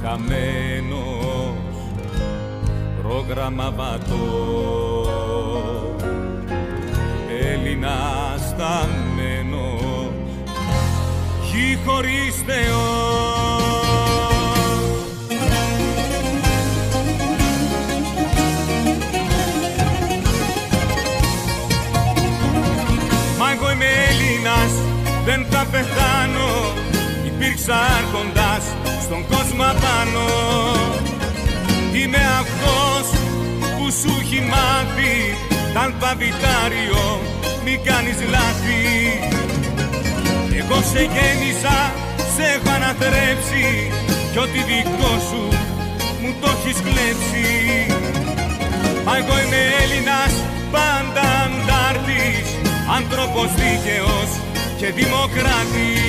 χαμένος, πρόγραμμα βατό, Έλληνας σταμμένος, γη χωρίς Θεό. Μα εγώ είμαι Έλληνας, δεν θα πεθάνω, υπήρξα άρχοντας στον κόσμο απάνω. Είμαι αυτός που σου έχει μάθει τ' αλφαβητάριο, μη κάνεις λάθη. Εγώ σε γέννησα, σε έχω αναθρέψει κι ό,τι δικό σου μου το έχεις κλέψει. Μα εγώ είμαι Έλληνας, πάντα αντάρτης, άνθρωπος δίκαιος και δημοκράτης.